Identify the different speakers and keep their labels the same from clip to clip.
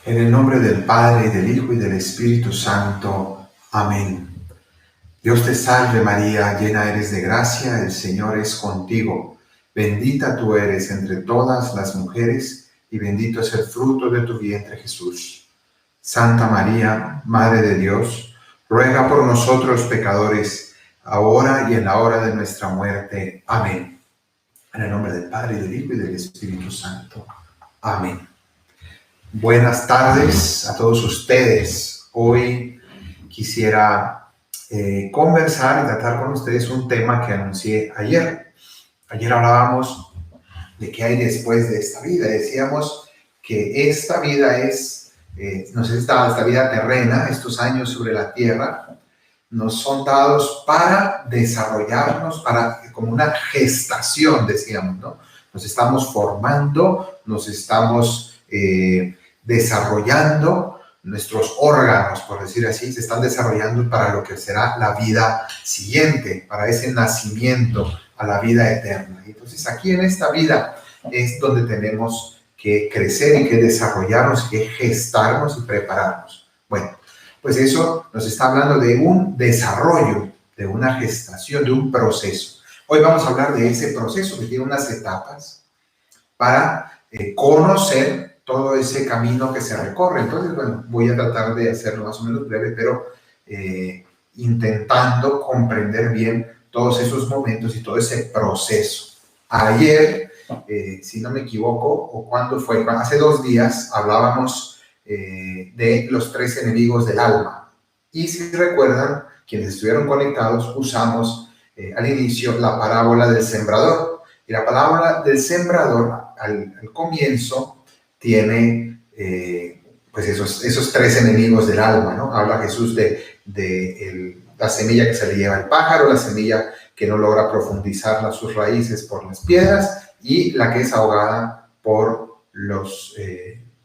Speaker 1: En el nombre del Padre, y del Hijo, y del Espíritu Santo. Amén. Dios te salve María, llena eres de gracia, el Señor es contigo. Bendita tú eres entre todas las mujeres, y bendito es el fruto de tu vientre Jesús. Santa María, Madre de Dios, ruega por nosotros pecadores, ahora y en la hora de nuestra muerte. Amén. En el nombre del Padre, y del Hijo, y del Espíritu Santo. Amén. Buenas tardes a todos ustedes. Hoy quisiera conversar y tratar con ustedes un tema que anuncié ayer. Ayer hablábamos de qué hay después de esta vida. Decíamos que esta vida esta vida terrena, estos años sobre la tierra, nos son dados para desarrollarnos, como una gestación, decíamos, ¿no? Nos estamos formando, nos estamos desarrollando, nuestros órganos, por decir así, se están desarrollando para lo que será la vida siguiente, para ese nacimiento a la vida eterna. Entonces, aquí en esta vida es donde tenemos que crecer y que desarrollarnos, que gestarnos y prepararnos. Bueno, pues eso nos está hablando de un desarrollo, de una gestación, de un proceso. Hoy vamos a hablar de ese proceso que tiene unas etapas para conocer todo ese camino que se recorre. Entonces, bueno, voy a tratar de hacerlo más o menos breve, pero intentando comprender bien todos esos momentos y todo ese proceso. Ayer, si no me equivoco, o cuándo fue, hace 2 días hablábamos de los 3 enemigos del alma. Y si recuerdan, quienes estuvieron conectados, usamos al inicio la parábola del sembrador. Y la parábola del sembrador, al comienzo, tiene pues esos 3 enemigos del alma, ¿no? Habla Jesús de la semilla que se le lleva el pájaro, la semilla que no logra profundizar sus raíces por las piedras y la que es ahogada por los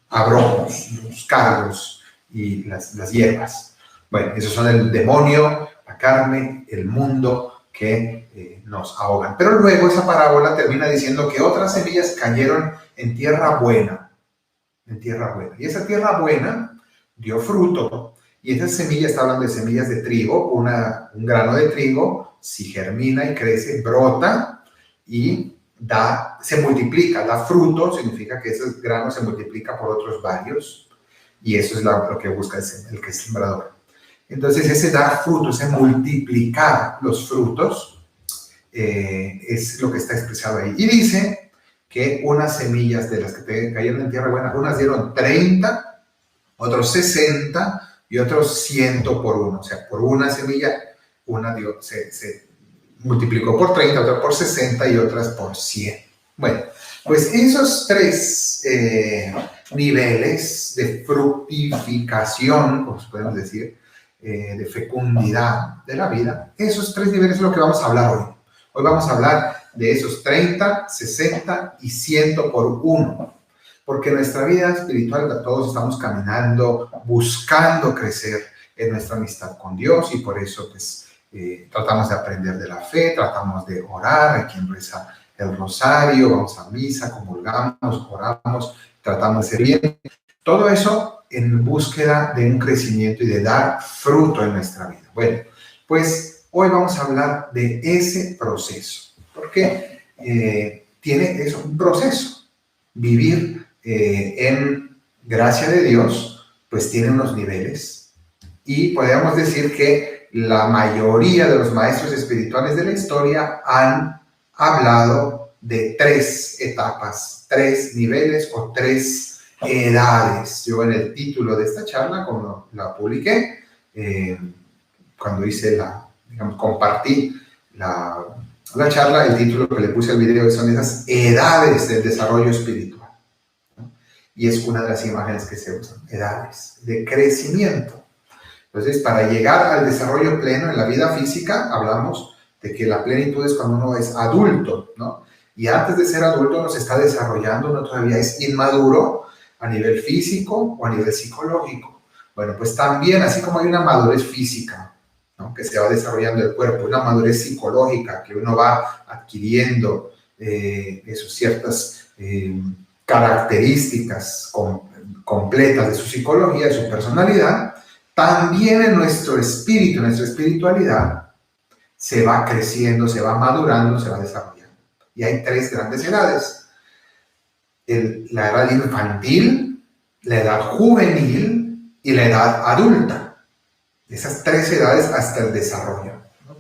Speaker 1: abrojos, los cardos y las hierbas. Bueno, esos son el demonio, la carne, el mundo que nos ahogan. Pero luego esa parábola termina diciendo que otras semillas cayeron en tierra buena. En tierra buena. Y esa tierra buena dio fruto. Y esa semilla, está hablando de semillas de trigo, un grano de trigo, si germina y crece, brota y se multiplica, da fruto, significa que ese grano se multiplica por otros varios. Y eso es lo que busca el que es sembrador. Entonces, ese dar fruto, ese multiplicar los frutos, es lo que está expresado ahí. Y dice que unas semillas de las que te cayeron en tierra buena, unas dieron 30, otros 60 y otros 100 por uno. O sea, por una semilla, una se multiplicó por 30, otra por 60 y otras por 100. Bueno, pues esos 3 niveles de fructificación, como podemos decir, de fecundidad de la vida, esos 3 niveles es lo que vamos a hablar hoy. Hoy vamos a hablar de esos 30, 60 y 100 por 1. Porque en nuestra vida espiritual todos estamos caminando, buscando crecer en nuestra amistad con Dios y por eso pues tratamos de aprender de la fe, tratamos de orar, hay quien reza el rosario, vamos a misa, comulgamos, oramos, tratamos de ser bien. Todo eso en búsqueda de un crecimiento y de dar fruto en nuestra vida. Bueno, pues hoy vamos a hablar de ese proceso, porque tiene un proceso. Vivir en gracia de Dios, pues tiene unos niveles. Y podríamos decir que la mayoría de los maestros espirituales de la historia han hablado de 3 etapas, 3 niveles o 3 edades. Yo en el título de esta charla, cuando la publiqué, cuando compartí la charla, el título que le puse al video son esas edades del desarrollo espiritual, ¿no? Y es una de las imágenes que se usan, edades de crecimiento. Entonces, para llegar al desarrollo pleno en la vida física, hablamos de que la plenitud es cuando uno es adulto, ¿no? Y antes de ser adulto uno se está desarrollando, uno todavía es inmaduro a nivel físico o a nivel psicológico. Bueno, pues también, así como hay una madurez física, ¿no?, que se va desarrollando el cuerpo, una madurez psicológica que uno va adquiriendo, ciertas características completas de su psicología, de su personalidad, también en nuestro espíritu, en nuestra espiritualidad, se va creciendo, se va madurando, se va desarrollando. Y hay 3 grandes edades. La edad infantil, la edad juvenil y la edad adulta. Esas 3 edades hasta el desarrollo, ¿no?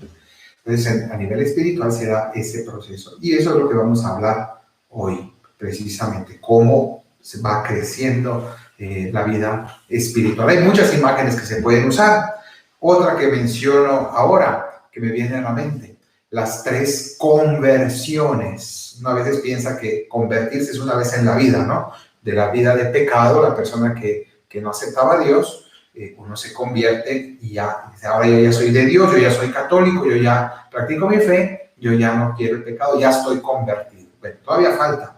Speaker 1: Entonces, a nivel espiritual se da ese proceso. Y eso es lo que vamos a hablar hoy, precisamente, cómo se va creciendo la vida espiritual. Hay muchas imágenes que se pueden usar. Otra que menciono ahora, que me viene a la mente, las 3 conversiones. Uno a veces piensa que convertirse es una vez en la vida, ¿no? De la vida de pecado, la persona que no aceptaba a Dios, uno se convierte y ya dice, ahora yo ya soy de Dios, yo ya soy católico, yo ya practico mi fe, yo ya no quiero el pecado, ya estoy convertido. Bueno, todavía falta.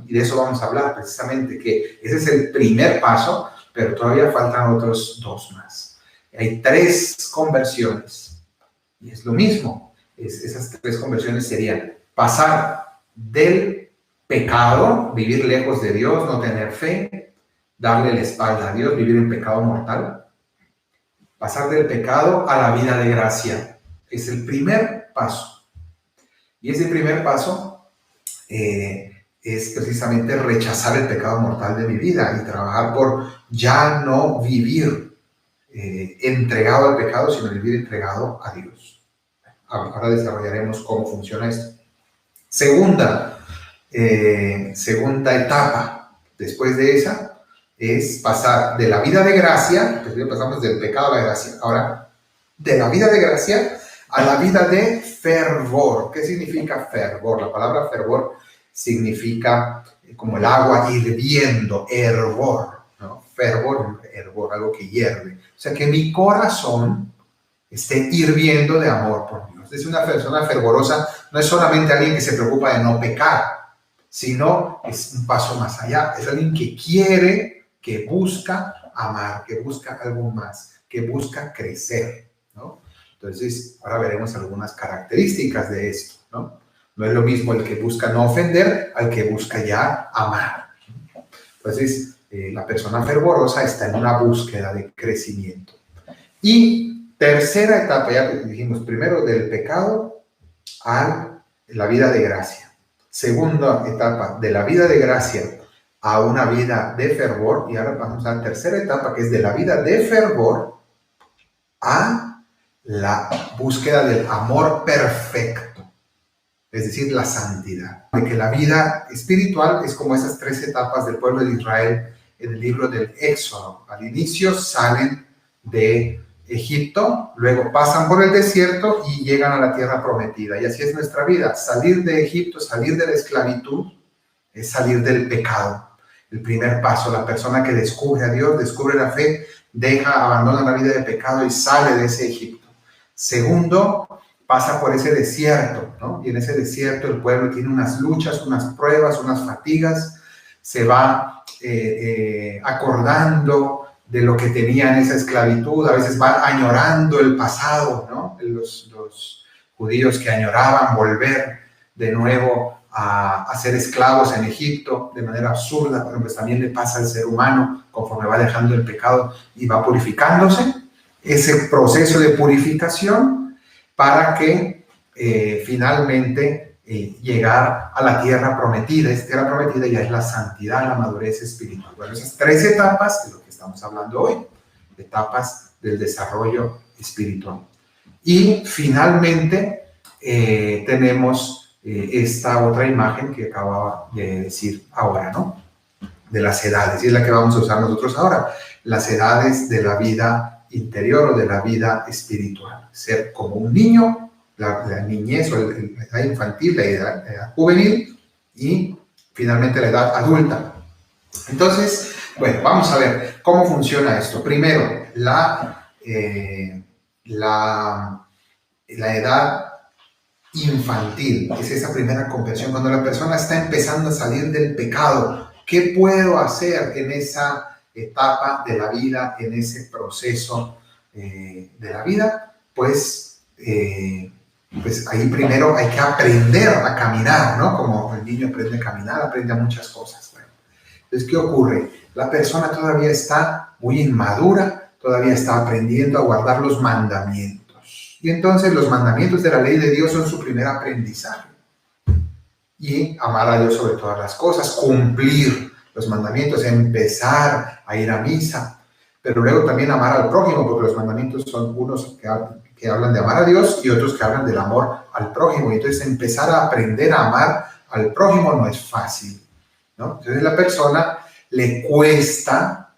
Speaker 1: Y de eso vamos a hablar precisamente, que ese es el primer paso, pero todavía faltan otros 2 más. Hay 3 conversiones y es lo mismo. Esas 3 conversiones serían pasar del pecado, vivir lejos de Dios, no tener fe, darle la espalda a Dios, vivir en pecado mortal. Pasar del pecado a la vida de gracia. Es el primer paso. Y ese primer paso es precisamente rechazar el pecado mortal de mi vida y trabajar por ya no vivir entregado al pecado, sino vivir entregado a Dios. Ahora desarrollaremos cómo funciona esto. Segunda etapa, después de esa, es pasar de la vida de gracia, pues pasamos del pecado a la gracia, ahora de la vida de gracia a la vida de fervor. ¿Qué significa fervor? La palabra fervor significa como el agua hirviendo, hervor, ¿no? Fervor, hervor, algo que hierve. O sea, que mi corazón esté hirviendo de amor por Dios. Es una persona fervorosa, no es solamente alguien que se preocupa de no pecar, sino es un paso más allá. Es alguien que quiere, que busca amar, que busca algo más, que busca crecer, ¿no? Entonces, ahora veremos algunas características de esto, ¿no? No es lo mismo el que busca no ofender al que busca ya amar. Entonces, la persona fervorosa está en una búsqueda de crecimiento. Y tercera etapa, ya dijimos, primero del pecado a la vida de gracia. Segunda etapa, de la vida de gracia a una vida de fervor. Y ahora vamos a la tercera etapa, que es de la vida de fervor a la búsqueda del amor perfecto, es decir, la santidad. De que la vida espiritual es como esas 3 etapas del pueblo de Israel en el libro del Éxodo. Al inicio salen de Egipto, luego pasan por el desierto y llegan a la tierra prometida. Y así es nuestra vida. Salir de Egipto, salir de la esclavitud, es salir del pecado. El primer paso, la persona que descubre a Dios, descubre la fe, abandona la vida de pecado y sale de ese Egipto. Segundo, pasa por ese desierto, ¿no? Y en ese desierto el pueblo tiene unas luchas, unas pruebas, unas fatigas, se va acordando de lo que tenía en esa esclavitud, a veces van añorando el pasado, ¿no? Los judíos que añoraban volver de nuevo a ser esclavos en Egipto de manera absurda, pero pues también le pasa al ser humano conforme va dejando el pecado y va purificándose. Ese proceso de purificación para que finalmente llegar a la tierra prometida. Esta tierra prometida ya es la santidad, la madurez espiritual. Bueno, esas 3 etapas de lo que estamos hablando hoy, etapas del desarrollo espiritual. Y finalmente tenemos esta otra imagen que acababa de decir ahora, ¿no? De las edades, y es la que vamos a usar nosotros ahora, las edades de la vida interior o de la vida espiritual. Ser como un niño, la niñez o la edad infantil, la edad juvenil y finalmente la edad adulta. Entonces, bueno, vamos a ver cómo funciona esto. Primero, la edad infantil, es esa primera conversión, cuando la persona está empezando a salir del pecado. ¿Qué puedo hacer en esa etapa de la vida, en ese proceso de la vida? Pues ahí primero hay que aprender a caminar, ¿no? Como el niño aprende a caminar, aprende a muchas cosas. Bueno, Entonces, ¿qué ocurre? La persona todavía está muy inmadura, todavía está aprendiendo a guardar los mandamientos. Y entonces los mandamientos de la ley de Dios son su primer aprendizaje. Y amar a Dios sobre todas las cosas, cumplir los mandamientos, empezar a ir a misa, pero luego también amar al prójimo, porque los mandamientos son unos que hablan de amar a Dios y otros que hablan del amor al prójimo. Y entonces empezar a aprender a amar al prójimo no es fácil, ¿no? Entonces la persona le cuesta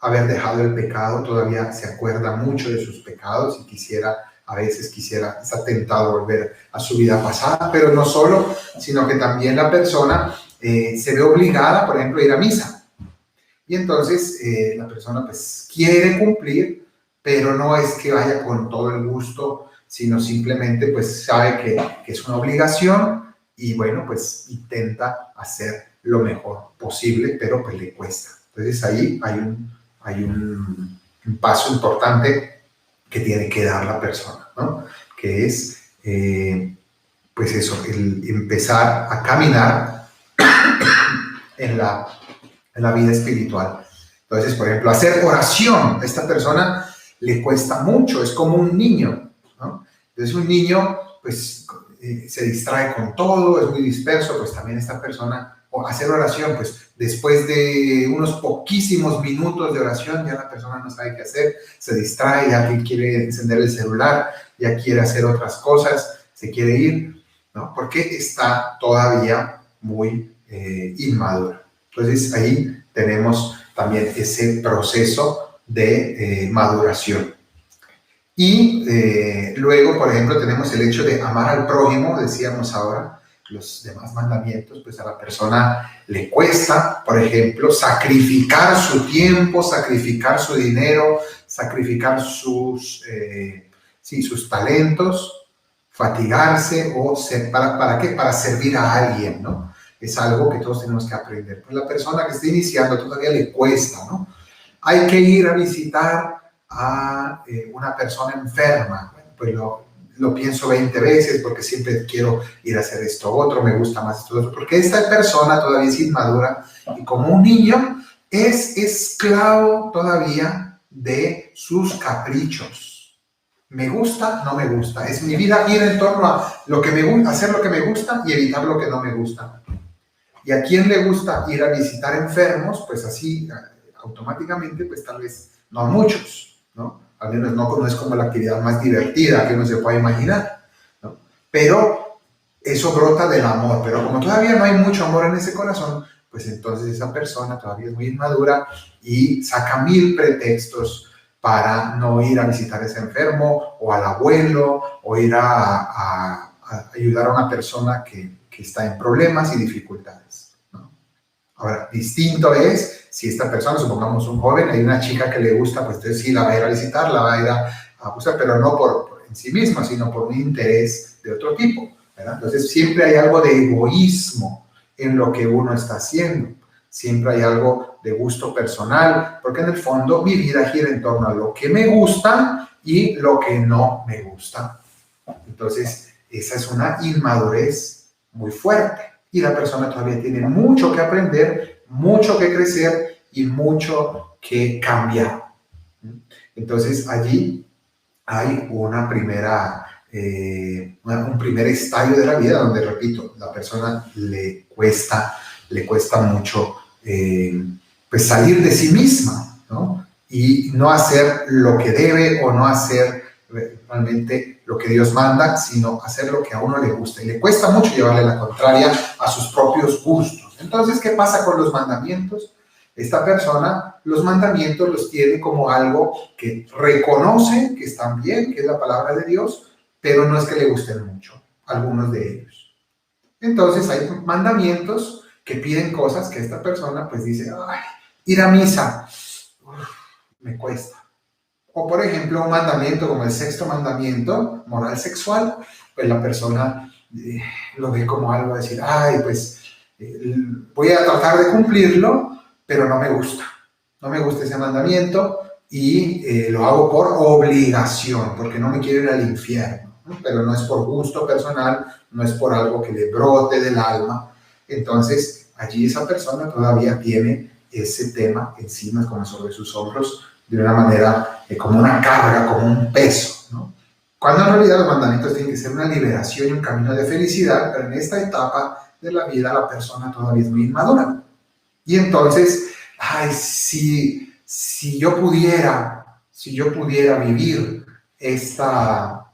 Speaker 1: haber dejado el pecado, todavía se acuerda mucho de sus pecados y a veces quisiera, está tentado a volver a su vida pasada, pero no solo, sino que también la persona se ve obligada, por ejemplo, a ir a misa. Y entonces la persona pues quiere cumplir, pero no es que vaya con todo el gusto, sino simplemente pues sabe que es una obligación y bueno, pues intenta hacer lo mejor posible, pero pues le cuesta. Entonces ahí hay un paso importante que tiene que dar la persona, ¿no? Que es, pues eso, el empezar a caminar en la vida espiritual. Entonces, por ejemplo, hacer oración, a esta persona le cuesta mucho, es como un niño, ¿no? Entonces, un niño, pues, se distrae con todo, es muy disperso, pues también esta persona, o hacer oración, pues después de unos poquísimos minutos de oración, ya la persona no sabe qué hacer, se distrae, ya que quiere encender el celular, ya quiere hacer otras cosas, se quiere ir, ¿no? Porque está todavía muy inmadura. Entonces ahí tenemos también ese proceso de maduración. Y luego, por ejemplo, tenemos el hecho de amar al prójimo, decíamos ahora, los demás mandamientos, pues a la persona le cuesta, por ejemplo, sacrificar su tiempo, sacrificar su dinero, sacrificar sus talentos, fatigarse o ¿para qué? Para servir a alguien, ¿no? Es algo que todos tenemos que aprender. Pues la persona que está iniciando todavía le cuesta, ¿no? Hay que ir a visitar a una persona enferma. Bueno, pues lo pienso 20 veces porque siempre quiero ir a hacer esto otro, me gusta más esto otro, porque esta persona todavía es inmadura y como un niño es esclavo todavía de sus caprichos. Me gusta, no me gusta. Es mi vida ir en torno a lo que me gusta, hacer lo que me gusta y evitar lo que no me gusta. Y a quien le gusta ir a visitar enfermos, pues así automáticamente, pues tal vez no a muchos, ¿no? Al menos no es como la actividad más divertida que uno se puede imaginar, ¿no? Pero eso brota del amor, pero como todavía no hay mucho amor en ese corazón, pues entonces esa persona todavía es muy inmadura y saca 1000 pretextos para no ir a visitar a ese enfermo o al abuelo o ir a ayudar a una persona que está en problemas y dificultades, ¿no? Ahora, distinto es si esta persona, supongamos un joven, hay una chica que le gusta, pues entonces sí la va a ir a visitar, la va a ir a buscar, pero no por en sí misma, sino por un interés de otro tipo, ¿verdad? Entonces siempre hay algo de egoísmo en lo que uno está haciendo, siempre hay algo de gusto personal, porque en el fondo mi vida gira en torno a lo que me gusta y lo que no me gusta. Entonces esa es una inmadurez muy fuerte y la persona todavía tiene mucho que aprender, mucho que crecer y mucho que cambiar. Entonces allí hay un primer estadio de la vida donde, repito, la persona le cuesta mucho pues salir de sí misma, ¿no? Y no hacer lo que debe o no hacer realmente lo que Dios manda, sino hacer lo que a uno le gusta. Y le cuesta mucho llevarle la contraria a sus propios gustos. Entonces, ¿qué pasa con los mandamientos? Esta persona los mandamientos los tiene como algo que reconoce que están bien, que es la palabra de Dios, pero no es que le gusten mucho, algunos de ellos. Entonces hay mandamientos que piden cosas que esta persona pues dice, ay, ir a misa, me cuesta. O por ejemplo un mandamiento como el 6º mandamiento, moral sexual, pues la persona lo ve como algo a decir, ay, pues voy a tratar de cumplirlo, pero no me gusta ese mandamiento y lo hago por obligación, porque no me quiero ir al infierno, ¿no? Pero no es por gusto personal, no es por algo que le brote del alma. Entonces allí esa persona todavía tiene ese tema encima, como sobre sus hombros, de una manera como una carga, como un peso, ¿no? Cuando en realidad los mandamientos tienen que ser una liberación y un camino de felicidad, pero en esta etapa de la vida la persona todavía es muy inmadura. Y entonces, ay, si yo pudiera vivir estas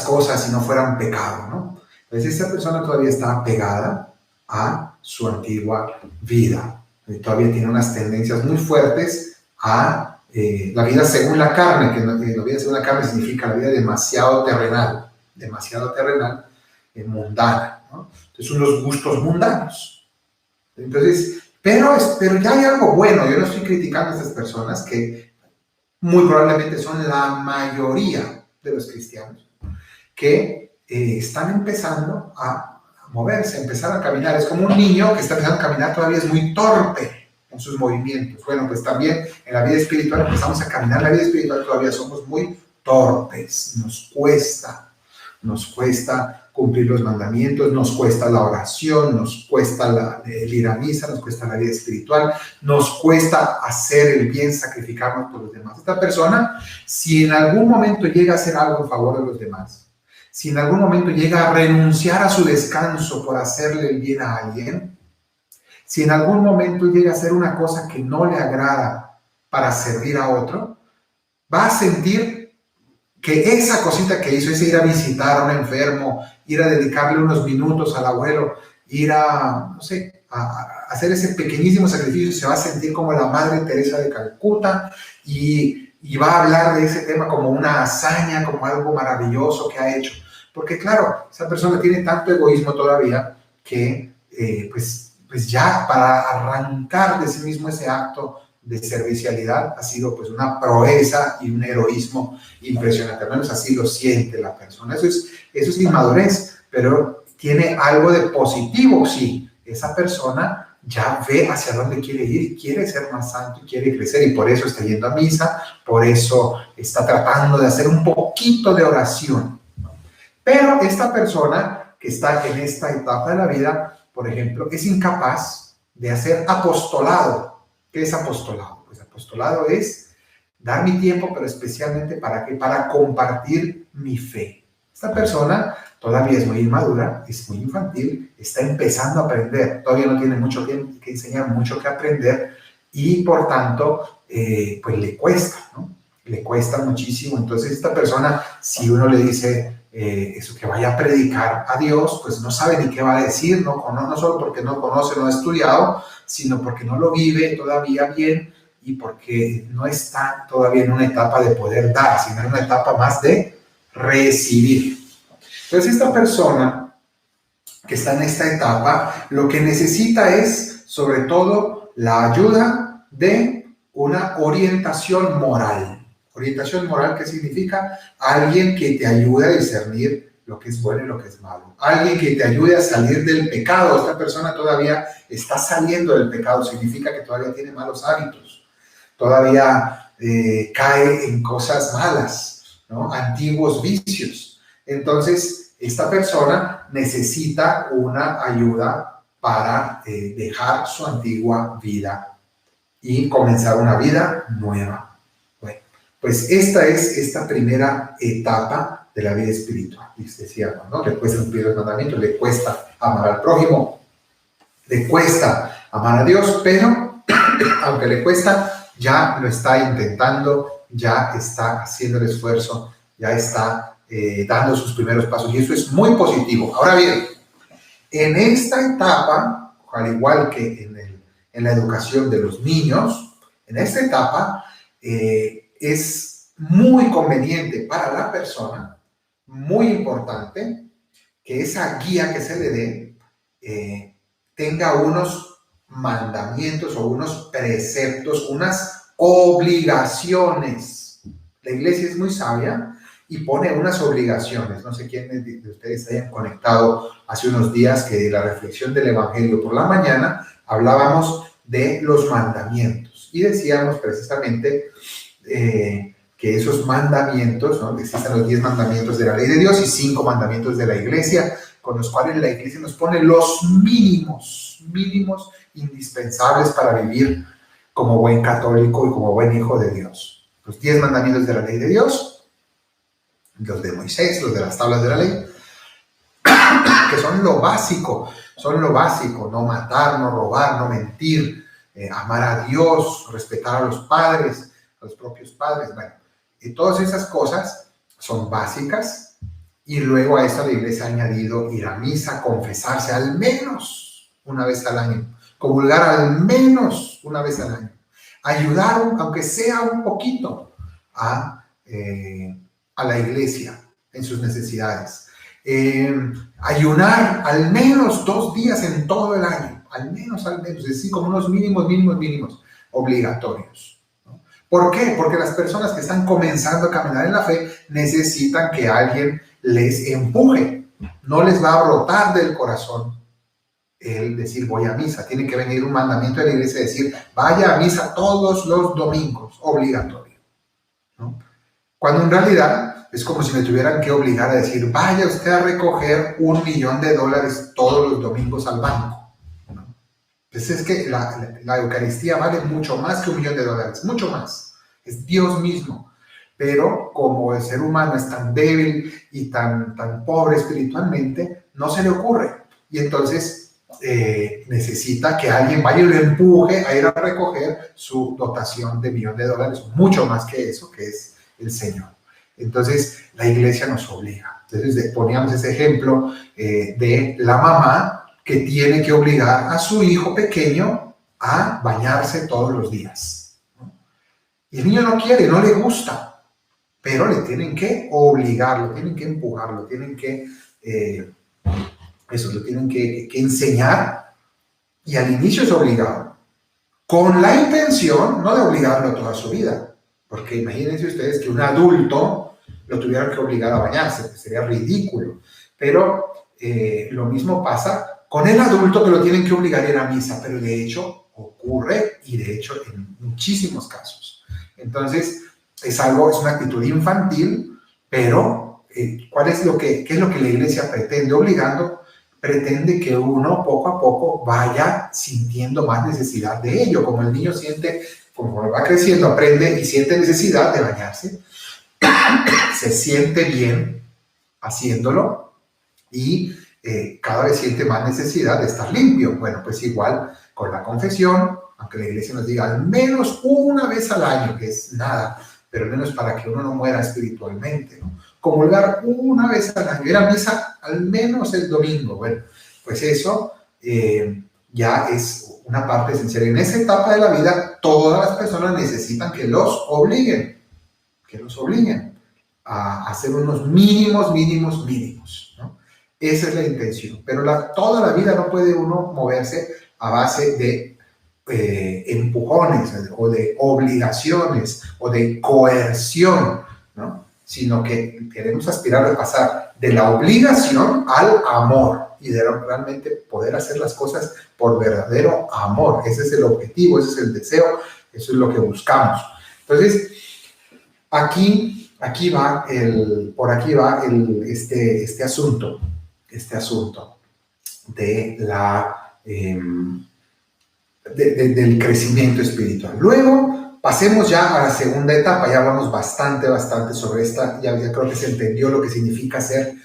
Speaker 1: cosas si no fueran pecado, ¿no? Entonces esta persona todavía está apegada a su antigua vida. Todavía tiene unas tendencias muy fuertes a la vida según la carne, que la vida según la carne significa la vida demasiado terrenal, mundana, ¿no? Entonces son los gustos mundanos. Entonces, pero ya hay algo bueno. Yo no estoy criticando a estas personas que muy probablemente son la mayoría de los cristianos que están empezando a moverse, a empezar a caminar. Es como un niño que está empezando a caminar, todavía es muy torpe en sus movimientos. Bueno, pues también en la vida espiritual empezamos a caminar. En la vida espiritual todavía somos muy torpes, nos cuesta cumplir los mandamientos, nos cuesta la oración, nos cuesta el ir a misa, nos cuesta la vida espiritual, nos cuesta hacer el bien, sacrificarnos por los demás. Esta persona, si en algún momento llega a hacer algo en favor de los demás, si en algún momento llega a renunciar a su descanso por hacerle el bien a alguien, si en algún momento llega a hacer una cosa que no le agrada para servir a otro, va a sentir que esa cosita que hizo, ese ir a visitar a un enfermo, ir a dedicarle unos minutos al abuelo, ir a, no sé, a hacer ese pequeñísimo sacrificio, se va a sentir como la Madre Teresa de Calcuta y va a hablar de ese tema como una hazaña, como algo maravilloso que ha hecho. Porque claro, esa persona tiene tanto egoísmo todavía que pues ya para arrancar de sí mismo ese acto de servicialidad ha sido pues una proeza y un heroísmo impresionante. Al menos así lo siente la persona. Eso es inmadurez, pero tiene algo de positivo, sí. Esa persona ya ve hacia dónde quiere ir, quiere ser más santo y quiere crecer, y por eso está yendo a misa, por eso está tratando de hacer un poquito de oración. Pero esta persona que está en esta etapa de la vida, por ejemplo, es incapaz de hacer apostolado. ¿Qué es apostolado? Pues apostolado es dar mi tiempo, pero especialmente ¿para qué? Para compartir mi fe. Esta persona todavía es muy inmadura, es muy infantil, está empezando a aprender, todavía no tiene mucho que enseñar, mucho que aprender, y por tanto, pues le cuesta, ¿no? Le cuesta muchísimo. Entonces esta persona, si uno le dice eso, que vaya a predicar a Dios, pues no sabe ni qué va a decir, no solo porque no conoce, no ha estudiado, sino porque no lo vive todavía bien y porque no está todavía en una etapa de poder dar, sino en una etapa más de recibir. Entonces esta persona que está en esta etapa, lo que necesita es sobre todo la ayuda de una orientación moral. Orientación moral, ¿qué significa? Alguien que te ayude a discernir lo que es bueno y lo que es malo. Alguien que te ayude a salir del pecado. Esta persona todavía está saliendo del pecado, significa que todavía tiene malos hábitos, todavía cae en cosas malas, ¿no? Antiguos vicios. Entonces, esta persona necesita una ayuda para dejar su antigua vida y comenzar una vida nueva. Pues esta es esta primera etapa de la vida espiritual. Y decíamos, ¿no? Le cuesta cumplir los mandamientos, le cuesta amar al prójimo, le cuesta amar a Dios, pero aunque le cuesta, ya lo está intentando, ya está haciendo el esfuerzo, ya está dando sus primeros pasos, y eso es muy positivo. Ahora bien, en esta etapa, al igual que en la educación de los niños, en esta etapa es muy conveniente para la persona, muy importante, que esa guía que se le dé tenga unos mandamientos o unos preceptos, unas obligaciones. La iglesia es muy sabia y pone unas obligaciones. No sé quiénes de ustedes hayan conectado hace unos días que la reflexión del Evangelio por la mañana hablábamos de los mandamientos y decíamos precisamente que esos mandamientos, ¿no? Existen los 10 mandamientos de la ley de Dios y 5 mandamientos de la iglesia, con los cuales la iglesia nos pone los mínimos mínimos indispensables para vivir como buen católico y como buen hijo de Dios. Los 10 mandamientos de la ley de Dios, los de Moisés, los de las tablas de la ley, que son lo básico, no matar, no robar, no mentir, amar a Dios, respetar a los padres, a los propios padres. Bueno, y todas esas cosas son básicas, y luego a eso la iglesia ha añadido ir a misa, confesarse al menos una vez al año, comulgar al menos una vez al año, ayudar, aunque sea un poquito, a la iglesia en sus necesidades. Ayunar al menos 2 días en todo el año, al menos, es decir, como unos mínimos obligatorios, ¿no? ¿Por qué? Porque las personas que están comenzando a caminar en la fe necesitan que alguien les empuje, no les va a brotar del corazón el decir voy a misa. Tiene que venir un mandamiento de la iglesia, decir vaya a misa todos los domingos, obligatorio, ¿no? Cuando en realidad es como si me tuvieran que obligar a decir, vaya usted a recoger $1,000,000 todos los domingos al banco, ¿no? Entonces es que la Eucaristía vale mucho más que $1,000,000, mucho más. Es Dios mismo. Pero como el ser humano es tan débil y tan pobre espiritualmente, no se le ocurre. Y entonces necesita que alguien vaya y lo empuje a ir a recoger su dotación de $1,000,000, mucho más que eso, que es el Señor. Entonces, la iglesia nos obliga. Entonces, poníamos ese ejemplo de la mamá que tiene que obligar a su hijo pequeño a bañarse todos los días, ¿no? Y el niño no quiere, no le gusta, pero le tienen que obligar, lo tienen que empujar, lo tienen que, lo tienen que enseñar, y al inicio es obligado, con la intención no de obligarlo toda su vida, porque imagínense ustedes que un adulto lo tuvieron que obligar a bañarse, pues sería ridículo. Pero lo mismo pasa con el adulto que lo tienen que obligar a ir a misa, pero de hecho ocurre, y de hecho en muchísimos casos. Entonces es una actitud infantil, pero ¿qué es lo que la iglesia pretende obligando? Pretende que uno poco a poco vaya sintiendo más necesidad de ello, como el niño siente, como va creciendo, aprende y siente necesidad de bañarse, se siente bien haciéndolo, y cada vez siente más necesidad de estar limpio. Bueno, pues igual con la confesión, aunque la iglesia nos diga al menos una vez al año, que es nada, pero al menos para que uno no muera espiritualmente, ¿no? Comulgar una vez al año, ir a misa al menos el domingo. Bueno, pues eso ya es una parte esencial. En esa etapa de la vida, todas las personas necesitan que los obliguen a hacer unos mínimos, ¿no? Esa es la intención. Pero toda la vida no puede uno moverse a base de empujones o de obligaciones o de coerción, ¿no? Sino que queremos aspirar a pasar de la obligación al amor, y de realmente poder hacer las cosas por verdadero amor. Ese es el objetivo, ese es el deseo, eso es lo que buscamos. Entonces, por aquí va este asunto de del crecimiento espiritual. Luego pasemos ya a la segunda etapa. Ya hablamos bastante sobre esta. Ya creo que se entendió lo que significa ser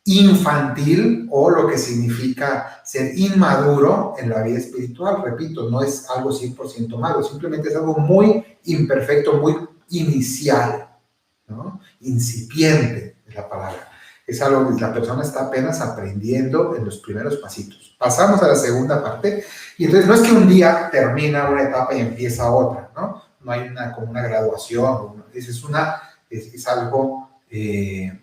Speaker 1: infantil o lo que significa ser inmaduro en la vida espiritual. Repito, no es algo 100% malo, simplemente es algo muy imperfecto, muy inicial, ¿no? Incipiente es la palabra. Es algo que la persona está apenas aprendiendo en los primeros pasitos. Pasamos a la segunda parte, y entonces no es que un día termina una etapa y empieza otra, ¿no? No hay como una graduación, es algo,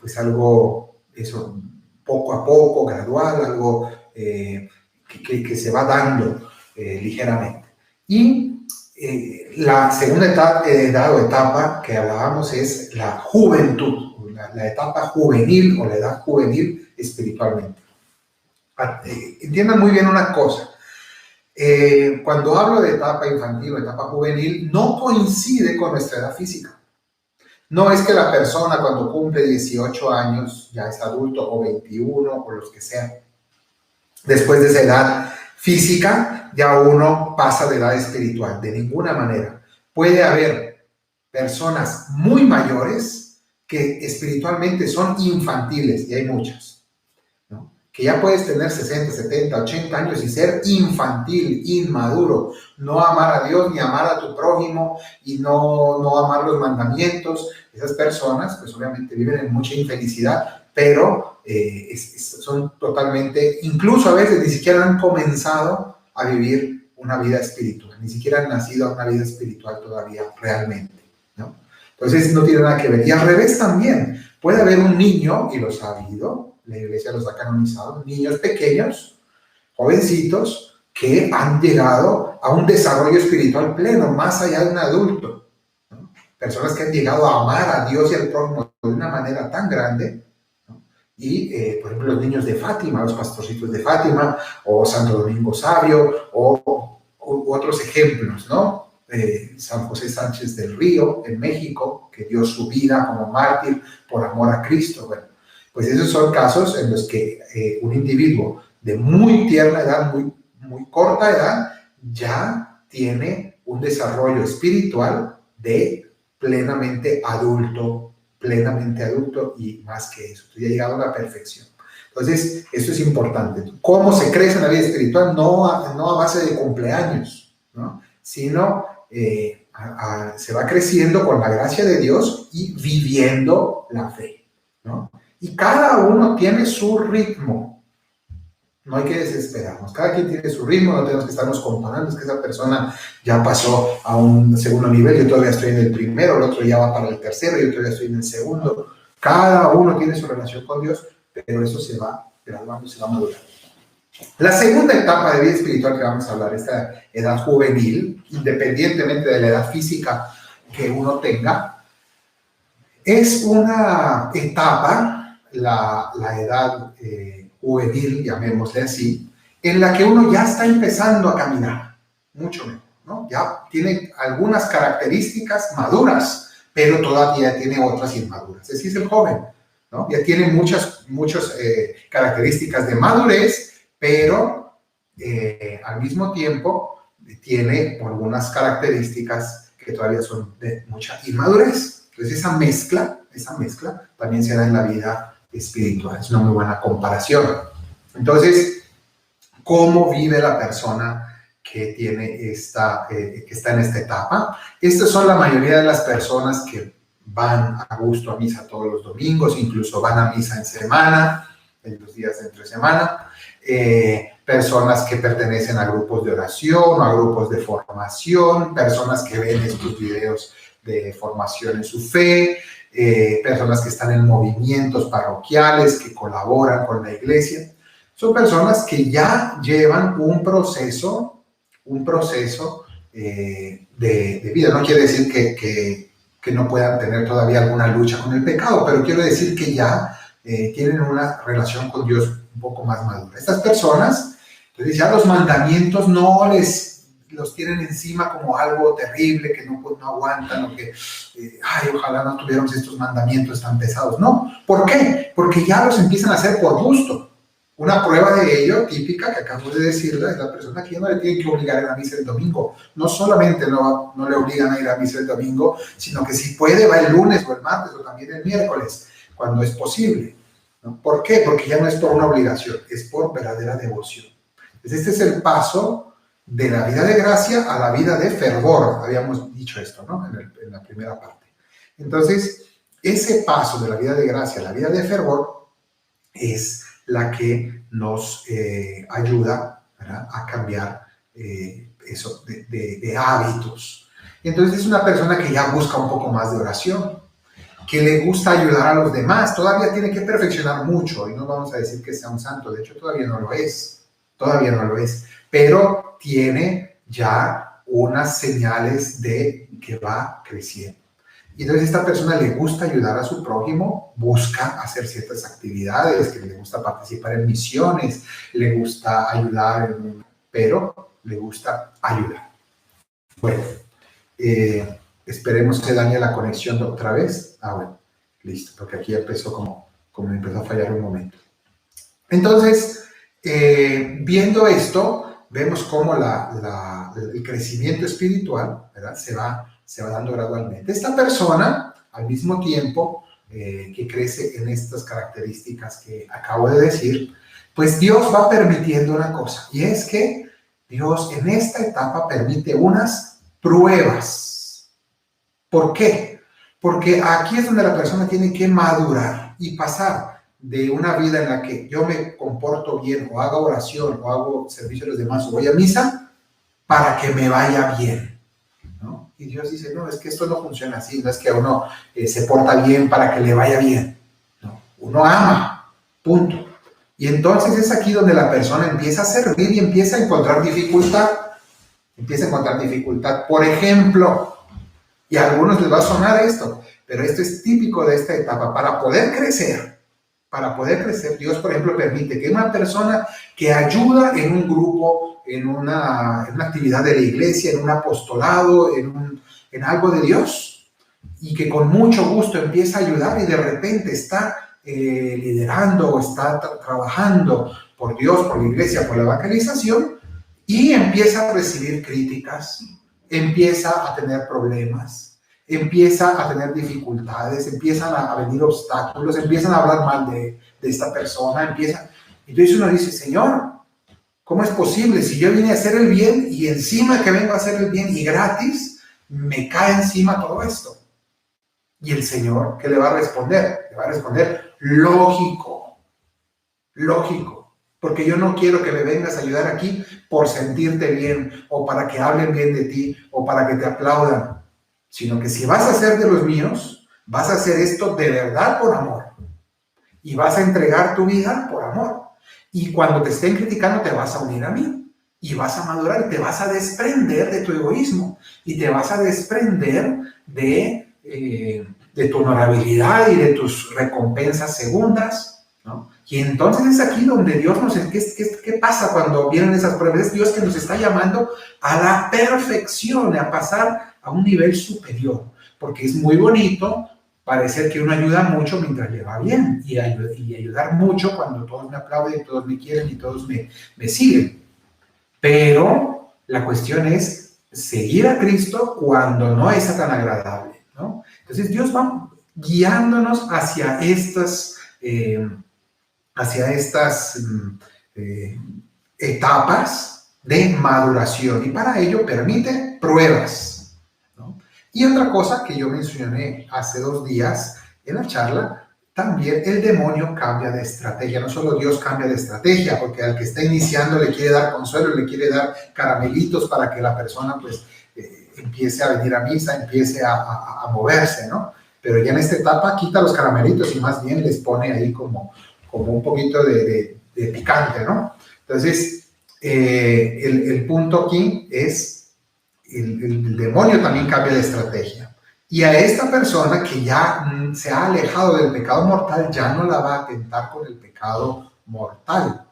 Speaker 1: pues algo, eso, poco a poco, gradual, algo que se va dando ligeramente. Y la segunda etapa que hablábamos es la juventud, la etapa juvenil o la edad juvenil espiritualmente. Entiendan muy bien una cosa. Cuando hablo de etapa infantil o etapa juvenil, no coincide con nuestra edad física. No es que la persona cuando cumple 18 años ya es adulto, o 21, o los que sean. Después de esa edad física, ya uno pasa de edad espiritual. De ninguna manera. Puede haber personas muy mayores que espiritualmente son infantiles, y hay muchas, ¿no? Que ya puedes tener 60, 70, 80 años y ser infantil, inmaduro, no amar a Dios ni amar a tu prójimo y no amar los mandamientos. Esas personas, pues obviamente viven en mucha infelicidad, pero son totalmente, incluso a veces ni siquiera han comenzado a vivir una vida espiritual, ni siquiera han nacido a una vida espiritual todavía realmente, ¿no? Entonces no tiene nada que ver. Y al revés también, puede haber un niño, y los ha habido, la iglesia los ha canonizado, niños pequeños, jovencitos, que han llegado a un desarrollo espiritual pleno, más allá de un adulto, ¿no? Personas que han llegado a amar a Dios y al prójimo de una manera tan grande, ¿no? Y, por ejemplo, los niños de Fátima, los pastorcitos de Fátima, o Santo Domingo Sabio, o otros ejemplos, ¿no? San José Sánchez del Río, en México, que dio su vida como mártir por amor a Cristo. Bueno, pues esos son casos en los que un individuo de muy tierna edad, muy corta edad, ya tiene un desarrollo espiritual de plenamente adulto y más que eso, ya ha llegado a la perfección. Entonces, esto es importante. ¿Cómo se crece en la vida espiritual? No a base de cumpleaños, ¿no? Sino se va creciendo con la gracia de Dios y viviendo la fe, ¿no? Y cada uno tiene su ritmo. No hay que desesperarnos. Cada quien tiene su ritmo, no tenemos que estarnos comparando. Es que esa persona ya pasó a un segundo nivel, yo todavía estoy en el primero, el otro ya va para el tercero, yo todavía estoy en el segundo. Cada uno tiene su relación con Dios, pero eso se va graduando, se va madurando. La segunda etapa de vida espiritual que vamos a hablar, esta edad juvenil, independientemente de la edad física que uno tenga, es una etapa, la edad juvenil, llamémosle así, en la que uno ya está empezando a caminar, mucho mejor, ¿no? Ya tiene algunas características maduras, pero todavía tiene otras inmaduras. Así es el joven, ¿no? Ya tiene muchas características de madurez, pero al mismo tiempo tiene algunas características que todavía son de mucha inmadurez. Entonces esa mezcla también se da en la vida espiritual. Es una muy buena comparación. Entonces, ¿cómo vive la persona que tiene que está en esta etapa? Estas son la mayoría de las personas que van a gusto a misa todos los domingos, incluso van a misa en semana, en los días de entre semana. Personas que pertenecen a grupos de oración o a grupos de formación, personas que ven estos videos de formación en su fe, personas que están en movimientos parroquiales, que colaboran con la iglesia. Son personas que ya llevan un proceso de vida. No quiere decir que no puedan tener todavía alguna lucha con el pecado, pero quiero decir que ya tienen una relación con Dios un poco más madura. Estas personas, entonces ya los mandamientos no los tienen encima como algo terrible, que no aguantan, o que, ojalá no tuviéramos estos mandamientos tan pesados. No, ¿por qué? Porque ya los empiezan a hacer por gusto. Una prueba de ello, típica, que acabo de decirle, es la persona que ya no le tienen que obligar a ir a misa el domingo. No solamente no le obligan a ir a misa el domingo, sino que si puede va el lunes o el martes o también el miércoles, cuando es posible, ¿no? ¿Por qué? Porque ya no es por una obligación, es por verdadera devoción. Entonces este es el paso de la vida de gracia a la vida de fervor. Habíamos dicho esto, ¿no? En la primera parte. Entonces, ese paso de la vida de gracia a la vida de fervor es la que nos ayuda, ¿verdad?, a cambiar eso de hábitos. Entonces es una persona que ya busca un poco más de oración, que le gusta ayudar a los demás. Todavía tiene que perfeccionar mucho, y no vamos a decir que sea un santo, de hecho todavía no lo es, pero tiene ya unas señales de que va creciendo. Y entonces esta persona le gusta ayudar a su prójimo, busca hacer ciertas actividades, que le gusta participar en misiones, le gusta ayudar, pero le gusta ayudar. Bueno, esperemos que dañe la conexión otra vez. Bueno, listo, porque aquí empezó como empezó a fallar un momento. Entonces, viendo esto, vemos cómo el crecimiento espiritual, ¿verdad? Se va dando gradualmente. Esta persona, al mismo tiempo que crece en estas características que acabo de decir, pues Dios va permitiendo una cosa, y es que Dios en esta etapa permite unas pruebas. ¿Por qué? Porque aquí es donde la persona tiene que madurar y pasar de una vida en la que yo me comporto bien, o hago oración, o hago servicio a los demás, o voy a misa, para que me vaya bien, ¿no? Y Dios dice, no, es que esto no funciona así, no es que uno se porta bien para que le vaya bien, ¿no? Uno ama, punto. Y entonces es aquí donde la persona empieza a servir y empieza a encontrar dificultad. Por ejemplo, y a algunos les va a sonar esto, pero esto es típico de esta etapa. Para poder crecer, Dios, por ejemplo, permite que una persona que ayuda en un grupo, en una actividad de la iglesia, en un apostolado, en algo de Dios, y que con mucho gusto empieza a ayudar y de repente está liderando o está trabajando por Dios, por la iglesia, por la evangelización, y empieza a recibir críticas, empieza a tener problemas, empieza a tener dificultades, empiezan a venir obstáculos, empiezan a hablar mal de esta persona, entonces uno dice, Señor, ¿cómo es posible? Si yo vine a hacer el bien y encima que vengo a hacer el bien y gratis, me cae encima todo esto. Y el Señor, ¿qué le va a responder? Le va a responder, lógico, porque yo no quiero que me vengas a ayudar aquí por sentirte bien, o para que hablen bien de ti, o para que te aplaudan, sino que si vas a ser de los míos, vas a hacer esto de verdad por amor, y vas a entregar tu vida por amor, y cuando te estén criticando te vas a unir a mí, y vas a madurar, y te vas a desprender de tu egoísmo, y te vas a desprender de tu honorabilidad y de tus recompensas segundas, ¿no? Y entonces es aquí donde Dios nos... ¿Qué pasa cuando vienen esas pruebas? Es Dios que nos está llamando a la perfección, a pasar a un nivel superior, porque es muy bonito parecer que uno ayuda mucho mientras le va bien, y ayudar mucho cuando todos me aplauden, todos me quieren y todos me siguen. Pero la cuestión es seguir a Cristo cuando no es tan agradable, ¿no? Entonces Dios va guiándonos hacia estas etapas de maduración, y para ello permite pruebas, ¿no? Y otra cosa que yo mencioné hace 2 días en la charla, también el demonio cambia de estrategia. No solo Dios cambia de estrategia, porque al que está iniciando le quiere dar consuelo, le quiere dar caramelitos para que la persona pues empiece a venir a misa, empiece a moverse, ¿no? Pero ya en esta etapa quita los caramelitos y más bien les pone ahí como un poquito de picante, ¿no? Entonces, el punto aquí es, el demonio también cambia de estrategia. Y a esta persona que ya se ha alejado del pecado mortal, ya no la va a tentar con el pecado mortal.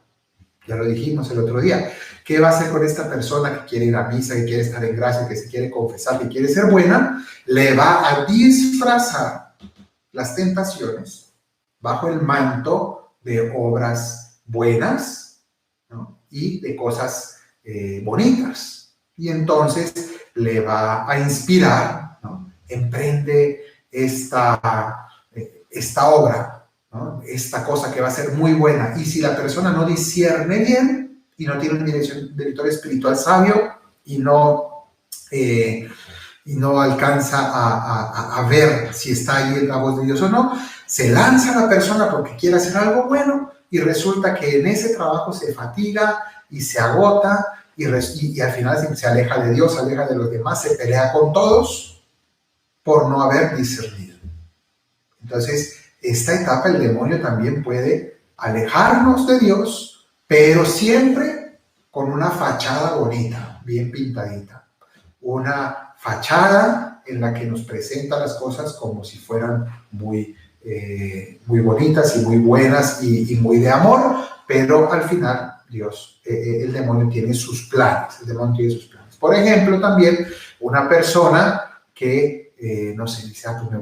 Speaker 1: Ya lo dijimos el otro día. ¿Qué va a hacer con esta persona que quiere ir a misa, que quiere estar en gracia, que se quiere confesar, que quiere ser buena? Le va a disfrazar las tentaciones bajo el manto de obras buenas, ¿no? Y de cosas bonitas. Y entonces le va a inspirar, ¿no? Emprende esta obra, ¿no? Esta cosa que va a ser muy buena. Y si la persona no discierne bien y no tiene un director espiritual sabio y no alcanza a ver si está ahí en la voz de Dios o no, se lanza la persona porque quiere hacer algo bueno y resulta que en ese trabajo se fatiga y se agota y al final se aleja de Dios, se aleja de los demás, se pelea con todos por no haber discernido. Entonces, esta etapa el demonio también puede alejarnos de Dios, pero siempre con una fachada bonita, bien pintadita. Una fachada en la que nos presenta las cosas como si fueran muy bonitas y muy buenas y muy de amor, pero al final Dios, el demonio tiene sus planes. Por ejemplo, también una persona que, no sé, dice, pues me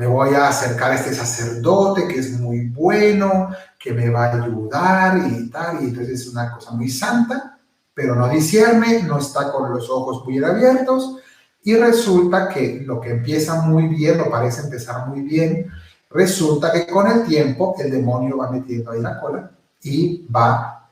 Speaker 1: voy a acercar a este sacerdote que es muy bueno, que me va a ayudar y tal, y entonces es una cosa muy santa, pero no discierne, no está con los ojos muy abiertos, y resulta que lo que empieza muy bien, o parece empezar muy bien, resulta que con el tiempo el demonio va metiendo ahí la cola y va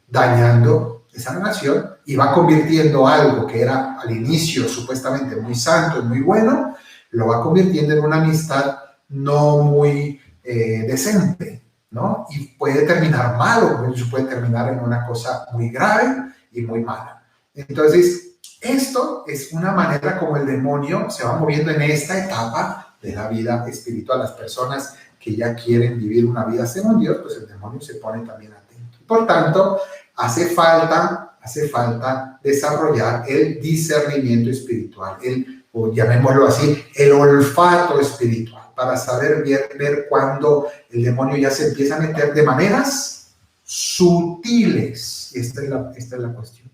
Speaker 1: dañando esa relación y va convirtiendo algo que era al inicio supuestamente muy santo y muy bueno, lo va convirtiendo en una amistad no muy decente, ¿no? Y puede terminar mal, o puede terminar en una cosa muy grave y muy mala. Entonces, esto es una manera como el demonio se va moviendo en esta etapa de la vida espiritual. Las personas que ya quieren vivir una vida según Dios, pues el demonio se pone también atento. Por tanto, hace falta desarrollar el discernimiento espiritual, o llamémoslo así, el olfato espiritual, para saber ver cuando el demonio ya se empieza a meter de maneras sutiles. Esta es la cuestión.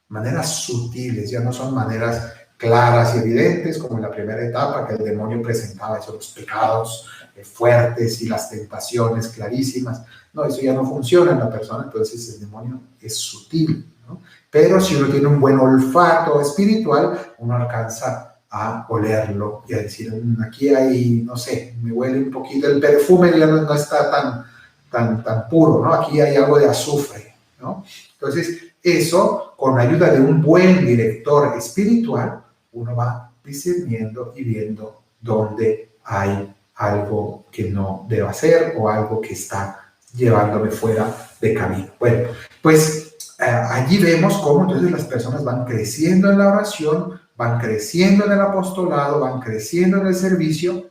Speaker 1: Maneras sutiles, ya no son maneras claras y evidentes como en la primera etapa, que el demonio presentaba esos pecados fuertes y las tentaciones clarísimas. No, eso ya no funciona en la persona, entonces el demonio es sutil, ¿no? Pero si uno tiene un buen olfato espiritual, uno alcanza a olerlo y a decir, aquí hay, no sé, me huele un poquito, el perfume ya no está tan puro, ¿no? Aquí hay algo de azufre, ¿no? Entonces, eso, con la ayuda de un buen director espiritual, uno va discerniendo y viendo dónde hay algo que no debo hacer o algo que está llevándome fuera de camino. Bueno, pues allí vemos cómo entonces las personas van creciendo en la oración, van creciendo en el apostolado, van creciendo en el servicio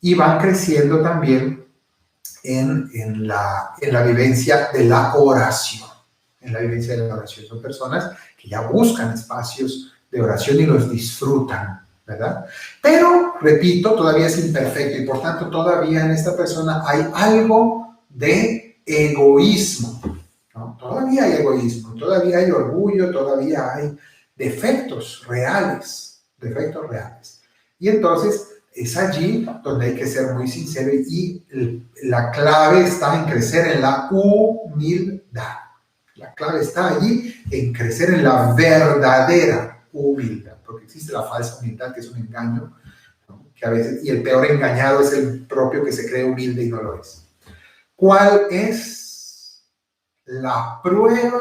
Speaker 1: y van creciendo también en la vivencia de la oración. En la vivencia de la oración. Son personas que ya buscan espacios de oración y los disfrutan, ¿verdad? Pero, repito, todavía es imperfecto y por tanto todavía en esta persona hay algo de egoísmo, ¿no? Todavía hay egoísmo, todavía hay orgullo, todavía hay defectos reales. Y entonces es allí donde hay que ser muy sincero y la clave está en crecer en la humildad. La clave está allí en crecer en la verdadera humildad, porque existe la falsa humildad, que es un engaño, ¿no? Que a veces, y el peor engañado es el propio que se cree humilde y no lo es. ¿Cuál es la prueba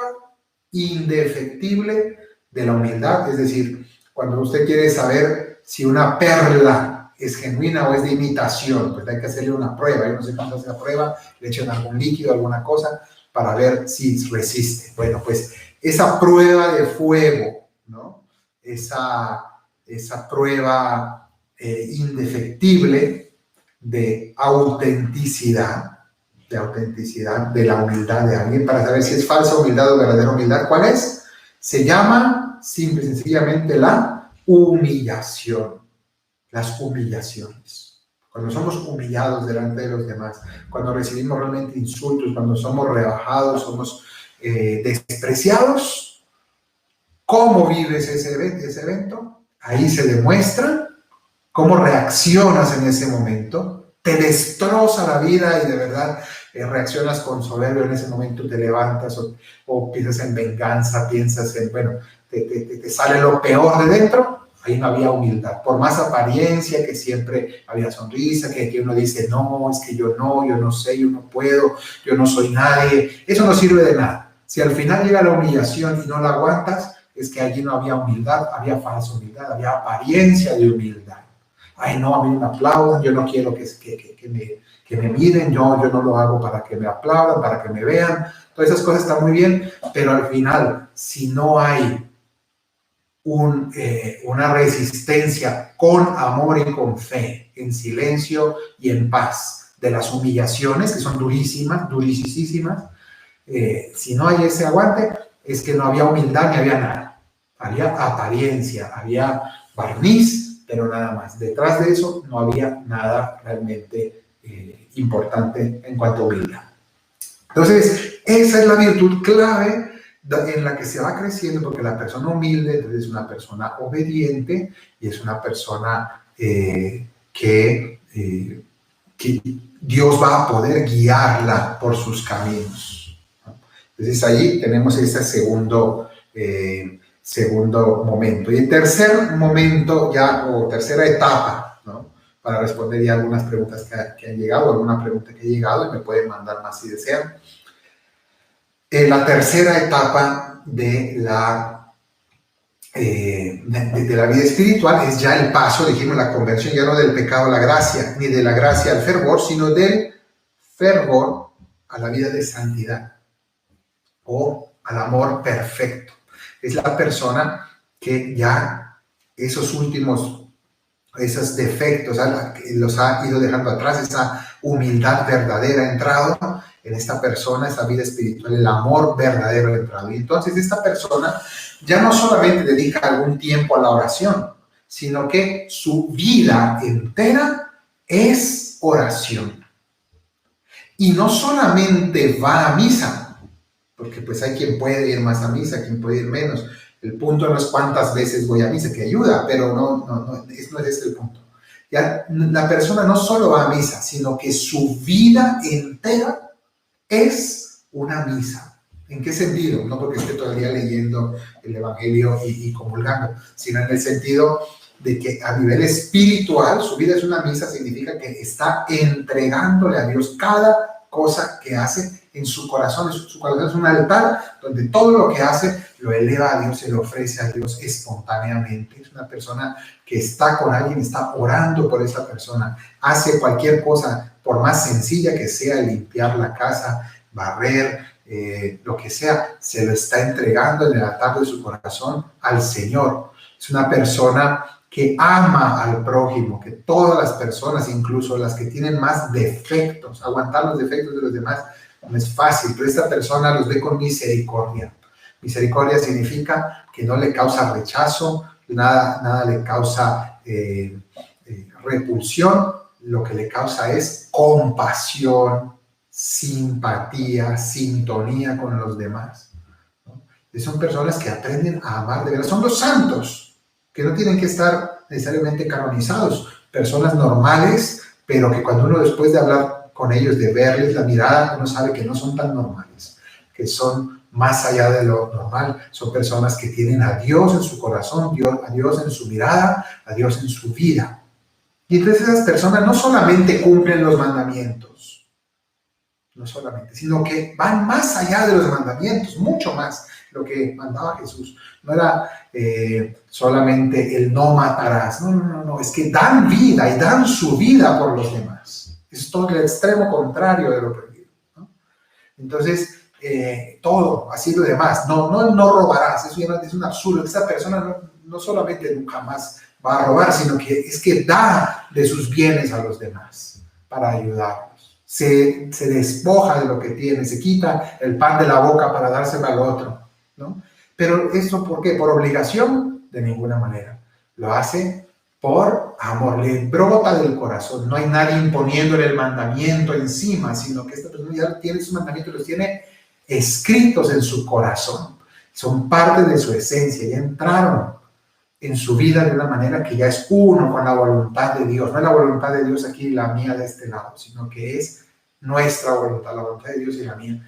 Speaker 1: indefectible de la humildad? Es decir, cuando usted quiere saber si una perla es genuina o es de imitación, pues hay que hacerle una prueba. Yo no sé cuándo hace la prueba, le echan algún líquido, alguna cosa, para ver si resiste. Bueno, pues esa prueba de fuego, ¿no? Esa prueba indefectible de autenticidad de la humildad de alguien, para saber si es falsa humildad o verdadera humildad. ¿Cuál es? Se llama simple y sencillamente la humillación. Las humillaciones. Cuando somos humillados delante de los demás, cuando recibimos realmente insultos, cuando somos rebajados, somos despreciados, ¿cómo vives ese evento? Ahí se demuestra cómo reaccionas en ese momento. Te destroza la vida y de verdad reaccionas con soberbia en ese momento, te levantas o piensas en venganza, piensas en, bueno, te sale lo peor de dentro. Ahí no había humildad, por más apariencia que siempre había sonrisa, que uno dice, no, es que yo no sé, yo no puedo, yo no soy nadie. Eso no sirve de nada. Si al final llega la humillación y no la aguantas, es que allí no había humildad, había falsa humildad, había apariencia de humildad. Ay, no, a mí me aplaudan, yo no quiero que me miren, yo no lo hago para que me aplaudan, para que me vean. Todas esas cosas están muy bien, pero al final, si no hay una resistencia con amor y con fe, en silencio y en paz, de las humillaciones, que son durísimas, si no hay ese aguante, es que no había humildad ni había nada. Había apariencia, había barniz, pero nada más. Detrás de eso no había nada realmente importante en cuanto a humildad. Entonces, esa es la virtud clave en la que se va creciendo, porque la persona humilde es una persona obediente y es una persona que Dios va a poder guiarla por sus caminos, ¿no? Entonces ahí tenemos ese segundo momento. Y el tercer momento ya, o tercera etapa, ¿no? Para responder ya algunas preguntas que han llegado, alguna pregunta que ha llegado, y me pueden mandar más si desean. La tercera etapa de la vida espiritual es ya el paso, dijimos, la conversión, ya no del pecado a la gracia, ni de la gracia al fervor, sino del fervor a la vida de santidad o al amor perfecto. Es la persona que ya esos defectos los ha ido dejando atrás, esa humildad verdadera ha entrado en esta persona, esa vida espiritual, el amor verdadero ha entrado. Y entonces esta persona ya no solamente dedica algún tiempo a la oración, sino que su vida entera es oración. Y no solamente va a misa, porque pues hay quien puede ir más a misa, quien puede ir menos. El punto no es cuántas veces voy a misa, que ayuda, pero no es el punto. Ya, la persona no solo va a misa, sino que su vida entera es una misa. ¿En qué sentido? No porque esté todo el día leyendo el Evangelio y comulgando, sino en el sentido de que a nivel espiritual su vida es una misa, significa que está entregándole a Dios cada cosa que hace en su corazón. Su corazón es un altar donde todo lo que hace lo eleva a Dios, se lo ofrece a Dios espontáneamente. Es una persona que está con alguien, está orando por esa persona, hace cualquier cosa, por más sencilla que sea, limpiar la casa, barrer, lo que sea, se lo está entregando en el altar de su corazón al Señor. Es una persona que ama al prójimo, que todas las personas, incluso las que tienen más defectos, aguantar los defectos de los demás no es fácil, pero esta persona los ve con misericordia. Misericordia significa que no le causa rechazo, nada le causa repulsión, lo que le causa es compasión, simpatía, sintonía con los demás, ¿no? Y son personas que aprenden a amar de verdad, son los santos, que no tienen que estar necesariamente canonizados, personas normales, pero que cuando uno después de hablar con ellos, de verles la mirada, uno sabe que no son tan normales, que son más allá de lo normal, son personas que tienen a Dios en su corazón, a Dios en su mirada, a Dios en su vida. Y entonces esas personas no solamente cumplen los mandamientos, no solamente, sino que van más allá de los mandamientos, mucho más lo que mandaba Jesús. No era solamente el no matarás, no, es que dan vida y dan su vida por los demás. Es todo el extremo contrario de lo prohibido, ¿no? Entonces, todo, así lo demás, no robarás, eso ya es un absurdo. Esta persona no solamente nunca más va a robar, sino que es que da de sus bienes a los demás para ayudarlos. Se despoja de lo que tiene, se quita el pan de la boca para dárselo al otro, ¿no? Pero ¿eso por qué? ¿Por obligación? De ninguna manera. Lo hace por amor, le brota del corazón. No hay nadie imponiéndole el mandamiento encima, sino que esta persona ya tiene sus mandamientos, los tiene escritos en su corazón. Son parte de su esencia, ya entraron en su vida de una manera que ya es uno con la voluntad de Dios. No es la voluntad de Dios aquí, la mía de este lado, sino que es nuestra voluntad, la voluntad de Dios y la mía,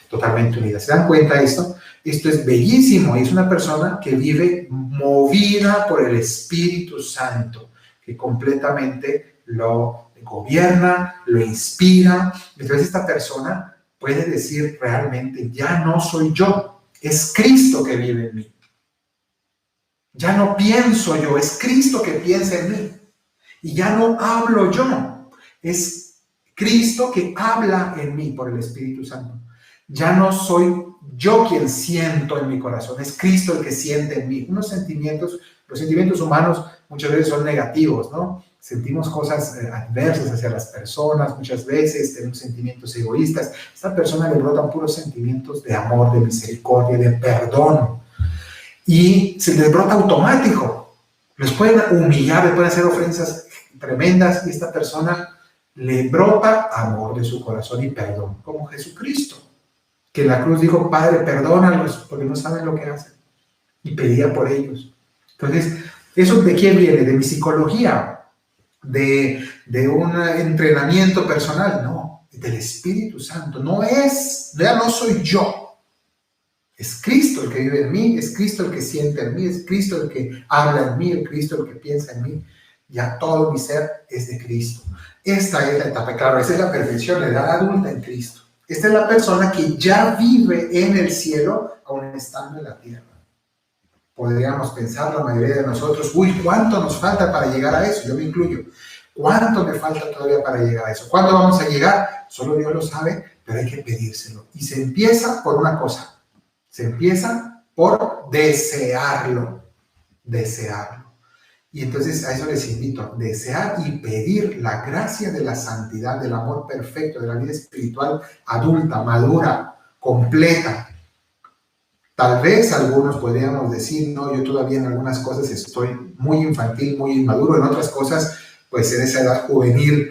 Speaker 1: totalmente unidas. ¿Se dan cuenta de esto? Esto es bellísimo, y es una persona que vive movida por el Espíritu Santo, que completamente lo gobierna, lo inspira. Entonces esta persona puede decir realmente, ya no soy yo, es Cristo que vive en mí. Ya no pienso yo, es Cristo que piensa en mí. Y ya no hablo yo, es Cristo que habla en mí por el Espíritu Santo. Ya no soy yo quien siento en mi corazón, es Cristo el que siente en mí. Los sentimientos humanos muchas veces son negativos, ¿no? Sentimos cosas adversas hacia las personas, muchas veces tenemos sentimientos egoístas. A esta persona le brotan puros sentimientos de amor, de misericordia, de perdón. Y se les brota automático. Les pueden humillar, les pueden hacer ofensas tremendas, y esta persona le brota amor de su corazón y perdón, como Jesucristo, que en la cruz dijo, Padre, perdónalos porque no saben lo que hacen, y pedía por ellos. Entonces, ¿eso de quién viene? ¿De mi psicología? ¿De un entrenamiento personal? No, del Espíritu Santo. Ya no soy yo, Es Cristo el que vive en mí, es Cristo el que siente en mí, es Cristo el que habla en mí, es Cristo el que piensa en mí. Ya todo mi ser es de Cristo. Esta es la etapa, claro, esa es la perfección, la edad adulta en Cristo. Esta es la persona que ya vive en el cielo, aun estando en la tierra. Podríamos pensar la mayoría de nosotros, uy, ¿cuánto nos falta para llegar a eso? Yo me incluyo. ¿Cuánto me falta todavía para llegar a eso? ¿Cuándo vamos a llegar? Solo Dios lo sabe, pero hay que pedírselo. Y se empieza por una cosa. Se empieza por desearlo. Desearlo. Y entonces a eso les invito, desear y pedir la gracia de la santidad, del amor perfecto, de la vida espiritual adulta, madura, completa. Tal vez algunos podríamos decir, no, yo todavía en algunas cosas estoy muy infantil, muy inmaduro, en otras cosas, pues en esa edad juvenil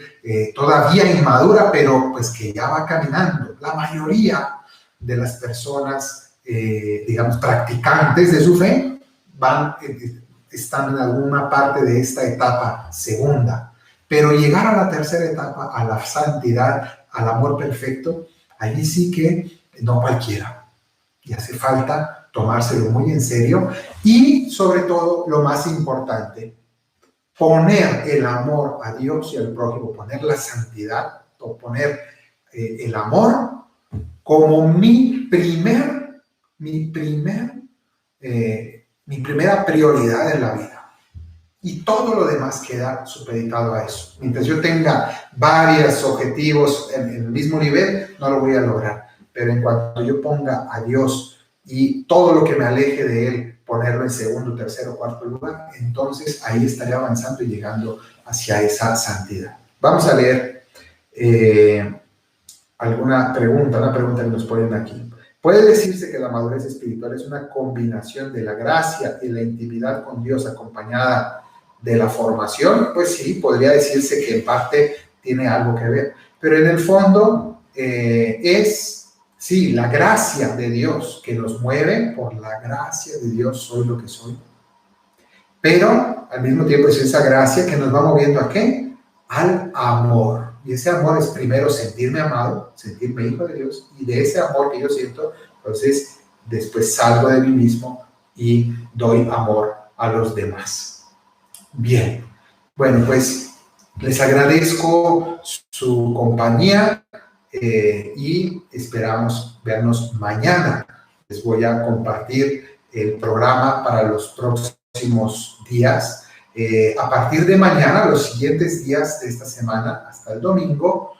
Speaker 1: todavía inmadura, pero pues que ya va caminando. La mayoría de las personas digamos, practicantes de su fe, están en alguna parte de esta etapa segunda. Pero llegar a la tercera etapa, a la santidad, al amor perfecto, allí sí que no cualquiera. Y hace falta tomárselo muy en serio y, sobre todo, lo más importante, poner el amor a Dios y al prójimo, poner la santidad, o poner el amor como mi primera prioridad en la vida. Y todo lo demás queda supeditado a eso. Mientras yo tenga varios objetivos en el mismo nivel, no lo voy a lograr. Pero en cuanto yo ponga a Dios y todo lo que me aleje de Él, ponerlo en segundo, tercero, cuarto lugar, entonces ahí estaré avanzando y llegando hacia esa santidad. Vamos a leer una pregunta que nos ponen aquí. ¿Puede decirse que la madurez espiritual es una combinación de la gracia y la intimidad con Dios acompañada de la formación? Pues sí, podría decirse que en parte tiene algo que ver, pero en el fondo sí, la gracia de Dios que nos mueve. Por la gracia de Dios soy lo que soy, pero al mismo tiempo es esa gracia que nos va moviendo ¿a qué? Al amor. Y ese amor es primero sentirme amado, sentirme hijo de Dios, y de ese amor que yo siento, entonces después salgo de mí mismo y doy amor a los demás. Bien, bueno, pues les agradezco su compañía y esperamos vernos mañana. Les voy a compartir el programa para los próximos días. A partir de mañana, los siguientes días de esta semana, hasta el domingo,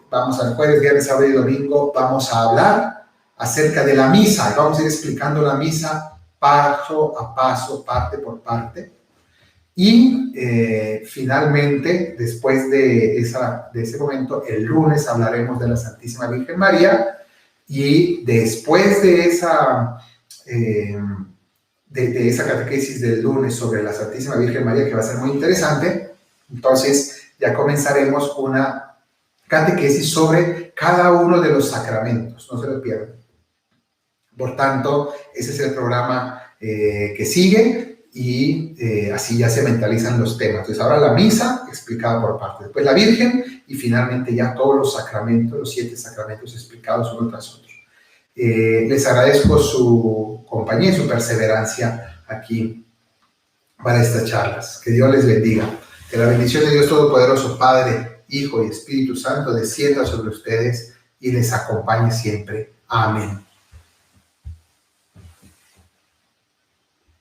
Speaker 1: vamos al jueves, viernes, sábado y domingo, vamos a hablar acerca de la misa. Vamos a ir explicando la misa paso a paso, parte por parte. Y finalmente, después de ese momento, el lunes hablaremos de la Santísima Virgen María. Y después de esa catequesis del lunes sobre la Santísima Virgen María, que va a ser muy interesante, entonces ya comenzaremos una catequesis sobre cada uno de los sacramentos. No se lo pierdan. Por tanto, ese es el programa que sigue. Y así ya se mentalizan los temas. Entonces ahora la misa explicada por parte, después la Virgen y finalmente ya todos los sacramentos, los 7 sacramentos explicados uno tras otro. Les agradezco su compañía y su perseverancia aquí para estas charlas. Que Dios les bendiga. Que la bendición de Dios Todopoderoso, Padre, Hijo y Espíritu Santo descienda sobre ustedes y les acompañe siempre. Amén.